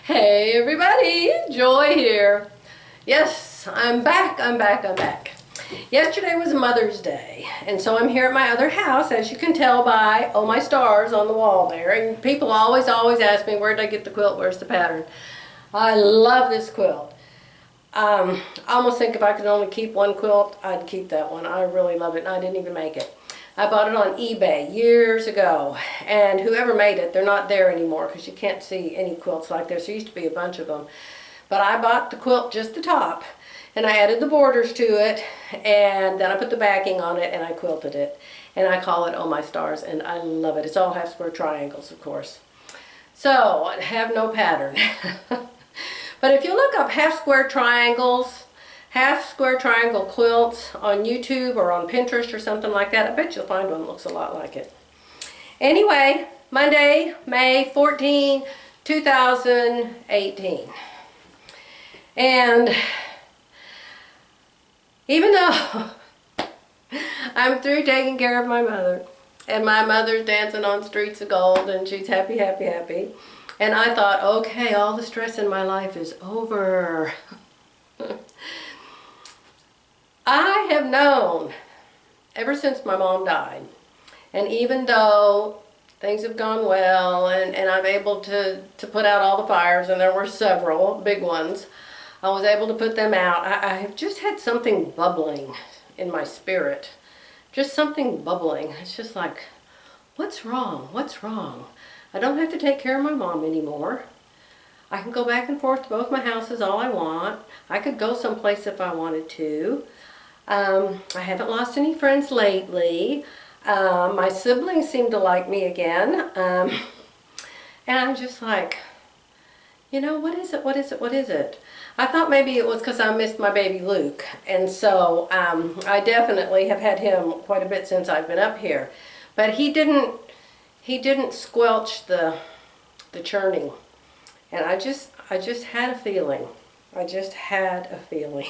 Hey everybody, Joy here. Yes, I'm back. Yesterday was Mother's Day, and so I'm here at my other house, as you can tell by all my stars on the wall there. And people always ask me, where did I get the quilt, where's the pattern? I love this quilt. I almost think if I could only keep one quilt, I'd keep that one. I really love it, and I didn't even make it. I bought it on eBay years ago, and whoever made it, they're not there anymore because you can't see any quilts like this. There used to be a bunch of them. But I bought the quilt, just the top, and I added the borders to it, and then I put the backing on it, and I quilted it. And I call it Oh My Stars, and I love it. It's all half square triangles, of course. So, I have no pattern. But if you look up half square triangles, half square triangle quilts on YouTube or on Pinterest or something like that, I bet you'll find one that looks a lot like it. Anyway, Monday, May 14, 2018. And even though I'm through taking care of my mother, and my mother's dancing on streets of gold, and she's happy, and I thought, okay, all the stress in my life is over. I have known ever since my mom died, and even though things have gone well and I'm able to put out all the fires, and there were several big ones, I was able to put them out. I have just had something bubbling in my spirit, just something bubbling. It's just like, what's wrong? What's wrong? I don't have to take care of my mom anymore. I can go back and forth to both my houses all I want. I could go someplace if I wanted to. I haven't lost any friends lately. My siblings seem to like me again. And I'm just like, you know, what is it? I thought maybe it was because I missed my baby Luke. And so I definitely have had him quite a bit since I've been up here. But he didn't squelch the churning. And I just had a feeling.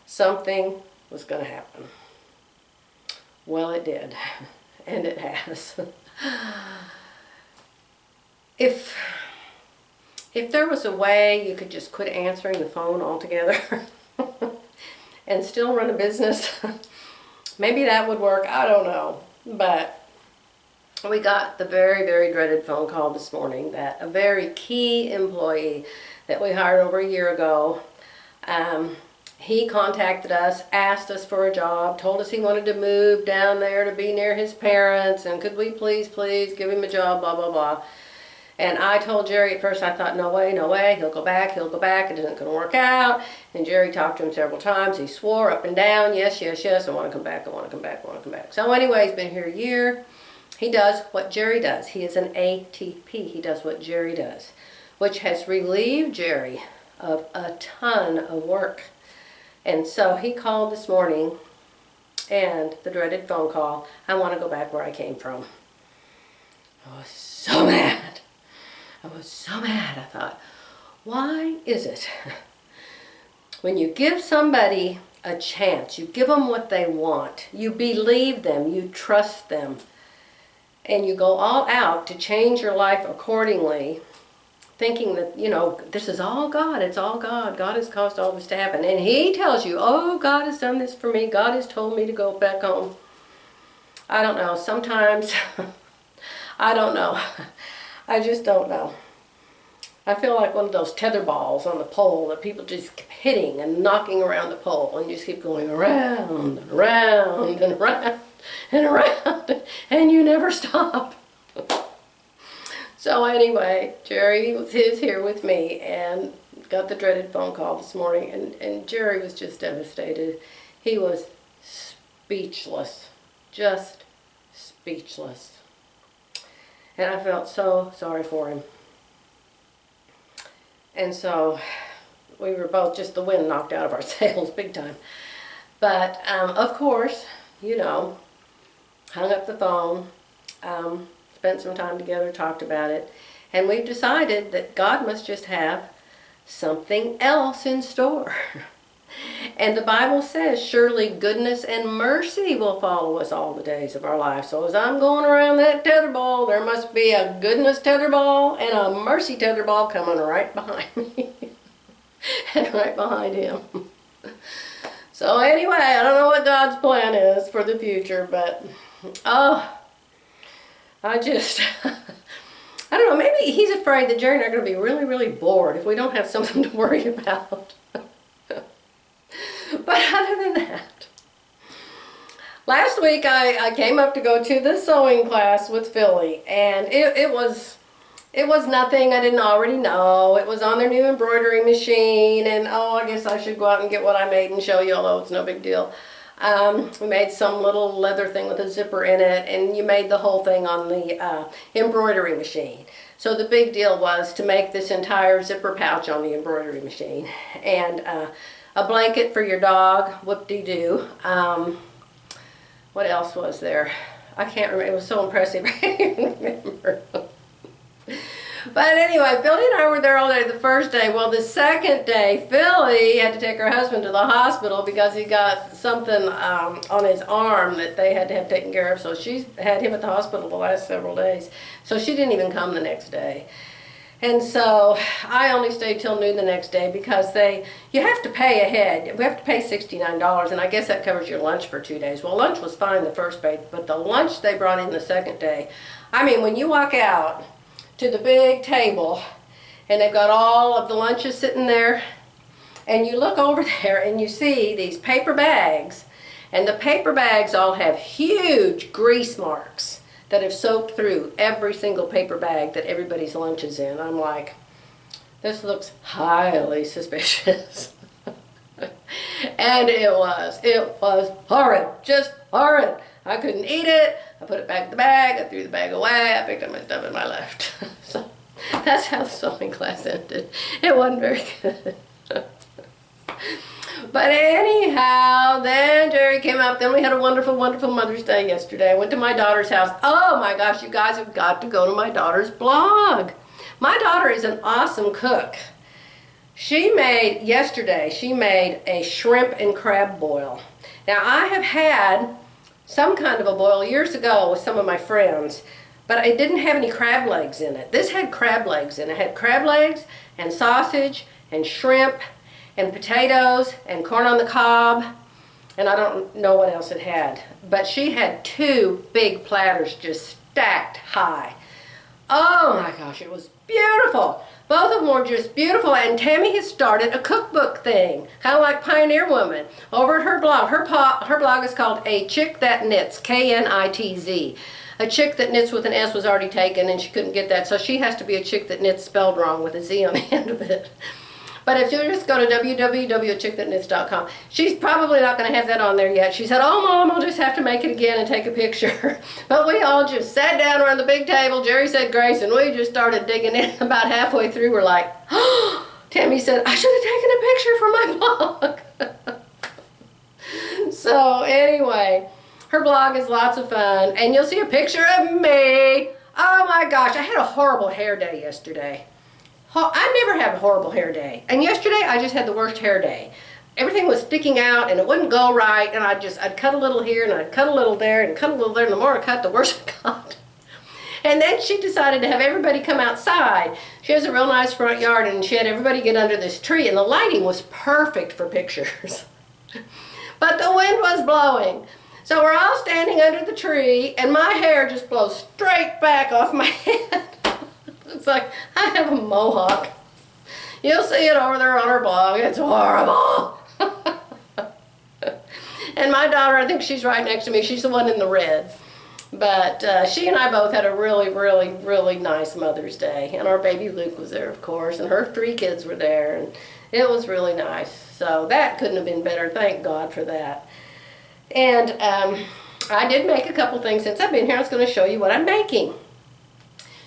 Something was going to happen. Well, it did. And it has. If there was a way you could just quit answering the phone altogether and still run a business, maybe that would work. I don't know. But we got the very dreaded phone call this morning that a very key employee that we hired over a year ago, he contacted us, asked us for a job, told us he wanted to move down there to be near his parents, and could we please give him a job, blah, blah, blah. And I told Jerry at first, I thought, no way, he'll go back, it isn't going to work out. And Jerry talked to him several times. He swore up and down, yes, I want to come back. So anyway, he's been here a year. He does what Jerry does. He is an ATP. He does what Jerry does, which has relieved Jerry of a ton of work. And so he called this morning, and the dreaded phone call, I want to go back where I came from. I was so mad. I thought, why is it when you give somebody a chance, you give them what they want, you believe them, you trust them, and you go all out to change your life accordingly, thinking that, you know, this is all God, it's all God. God has caused all this to happen. And he tells you, oh, God has done this for me. God has told me to go back home. I don't know. Sometimes, I don't know. I just don't know. I feel like one of those tether balls on the pole that people just keep hitting and knocking around the pole, and you just keep going around and around and around and around, and you never stop. So anyway, Jerry was here with me and got the dreaded phone call this morning, and Jerry was just devastated. He was speechless, just speechless. And I felt so sorry for him. And so we were both, just the wind knocked out of our sails big time. But of course, you know, hung up the phone, spent some time together, talked about it, and we've decided that God must just have something else in store. And the Bible says, surely goodness and mercy will follow us all the days of our life. So as I'm going around that tetherball, there must be a goodness tetherball and a mercy tetherball coming right behind me. And right behind him. So anyway, I don't know what God's plan is for the future, but, I just, I don't know, maybe he's afraid that Jerry and I are going to be really, really bored if we don't have something to worry about. But other than that, last week I came up to go to the sewing class with Philly, and it was nothing I didn't already know. It was on their new embroidery machine, and I guess I should go out and get what I made and show you, although it's no big deal. We made some little leather thing with a zipper in it, and you made the whole thing on the embroidery machine. So the big deal was to make this entire zipper pouch on the embroidery machine, and a blanket for your dog, whoop-de-doo. What else was there? I can't remember. It was so impressive. I can't remember. But anyway, Philly and I were there all day the first day. Well, the second day, Philly had to take her husband to the hospital because he got something on his arm that they had to have taken care of. So she's had him at the hospital the last several days. So she didn't even come the next day. And so I only stayed till noon the next day because you have to pay ahead. We have to pay $69, and I guess that covers your lunch for 2 days. Well, lunch was fine the first day, but the lunch they brought in the second day, I mean, when you walk out to the big table and they've got all of the lunches sitting there, and you look over there and you see these paper bags, and the paper bags all have huge grease marks that have soaked through every single paper bag that everybody's lunch is in. I'm like, this looks highly suspicious. And it was horrid, just horrid. I couldn't eat it. I put it back in the bag, I threw the bag away, I picked up my stuff and I left. So that's how the sewing class ended. It wasn't very good. But anyhow, then Jerry came up. Then we had a wonderful, wonderful Mother's Day yesterday. I went to my daughter's house. Oh my gosh, you guys have got to go to my daughter's blog. My daughter is an awesome cook. Yesterday, she made a shrimp and crab boil. Now, I have had some kind of a boil years ago with some of my friends, but it didn't have any crab legs in it. This had crab legs in it. It had crab legs and sausage and shrimp and potatoes and corn on the cob, and I don't know what else it had. But she had 2 big platters just stacked high. Oh my gosh, it was beautiful. Both of them were just beautiful, and Tammy has started a cookbook thing, kind of like Pioneer Woman, over at her blog. Her blog is called A Chick That Knits, K-N-I-T-Z. A chick that knits with an S was already taken, and she couldn't get that, so she has to be a chick that knits spelled wrong with a Z on the end of it. But if you just go to www.chickthatknits.com, she's probably not going to have that on there yet. She said, oh, Mom, I'll just have to make it again and take a picture. But we all just sat down around the big table. Jerry said grace, and we just started digging in. About halfway through, we're like, oh, Tammy said, I should have taken a picture for my blog. So anyway, her blog is lots of fun. And you'll see a picture of me. Oh, my gosh, I had a horrible hair day yesterday. I never have a horrible hair day. And yesterday, I just had the worst hair day. Everything was sticking out, and it wouldn't go right, and I'd cut a little here, and I'd cut a little there, and cut a little there, and the more I cut, the worse it got. And then she decided to have everybody come outside. She has a real nice front yard, and she had everybody get under this tree, and the lighting was perfect for pictures. But the wind was blowing. So we're all standing under the tree, and my hair just blows straight back off my head. It's like I have a mohawk. You'll see it over there on her blog. It's horrible. And my daughter, I think she's right next to me. She's the one in the red. But she and I both had a really, really, really nice Mother's Day. And our baby Luke was there, of course. And her 3 kids were there. And it was really nice. So that couldn't have been better. Thank God for that. And I did make a couple things since I've been here. I was going to show you what I'm making.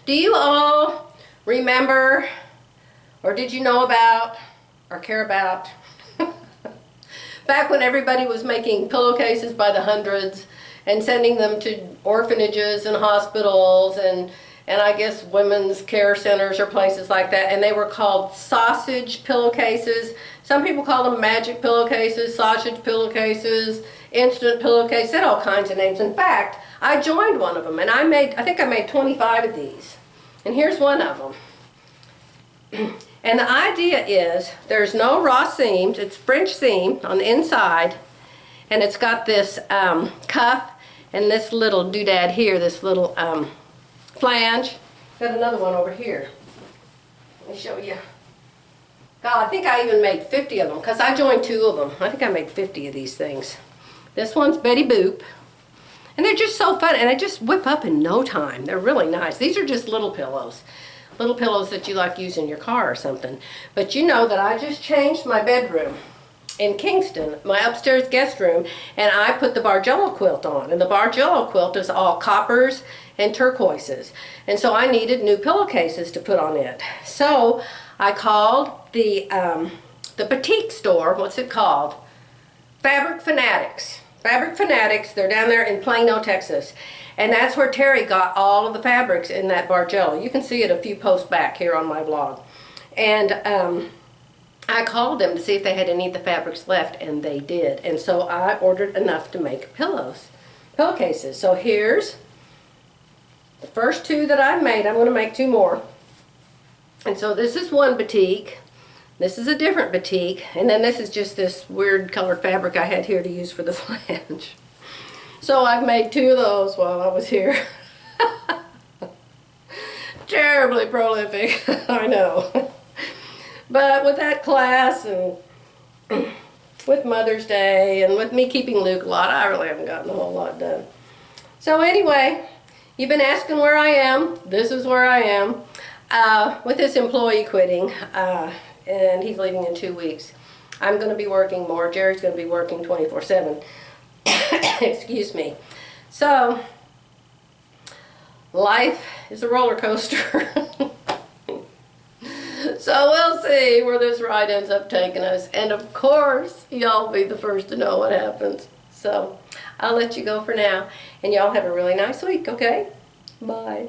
Do you all remember, or did you know about, or care about, back when everybody was making pillowcases by the hundreds and sending them to orphanages and hospitals, and and I guess women's care centers or places like that, and they were called sausage pillowcases. Some people call them magic pillowcases, sausage pillowcases, instant pillowcases. They had all kinds of names. In fact, I joined one of them, and I think I made 25 of these. And here's one of them. And the idea is there's no raw seams. It's French seam on the inside, and it's got this cuff and this little doodad here, this little flange. Got another one over here. Let me show you. God, I think I even made 50 of them because I joined 2 of them. I think I made 50 of these things. This one's Betty Boop. And they're just so fun, and they just whip up in no time. They're really nice. These are just little pillows. Little pillows that you like use in your car or something. But you know that I just changed my bedroom in Kingston, my upstairs guest room, and I put the Bargello quilt on. And the Bargello quilt is all coppers and turquoises. And so I needed new pillowcases to put on it. So I called the boutique store, what's it called? Fabric Fanatics. Fabric Fanatics, they're down there in Plano, Texas. And that's where Terry got all of the fabrics in that Bargello. You can see it a few posts back here on my blog. And I called them to see if they had any of the fabrics left, and they did. And so I ordered enough to make pillowcases. So here's the first 2 that I've made. I'm going to make 2 more. And so this is one batik. This is a different batik. And then this is just this weird colored fabric I had here to use for the flange. So I've made 2 of those while I was here. Terribly prolific, I know. But with that class and with Mother's Day and with me keeping Luke a lot, I really haven't gotten a whole lot done. So anyway, you've been asking where I am. This is where I am. With this employee quitting, and he's leaving in 2 weeks, I'm going to be working more. Jerry's going to be working 24/7. Excuse me. So, life is a roller coaster. So we'll see where this ride ends up taking us. And of course, y'all be the first to know what happens. So, I'll let you go for now. And y'all have a really nice week, okay? Bye.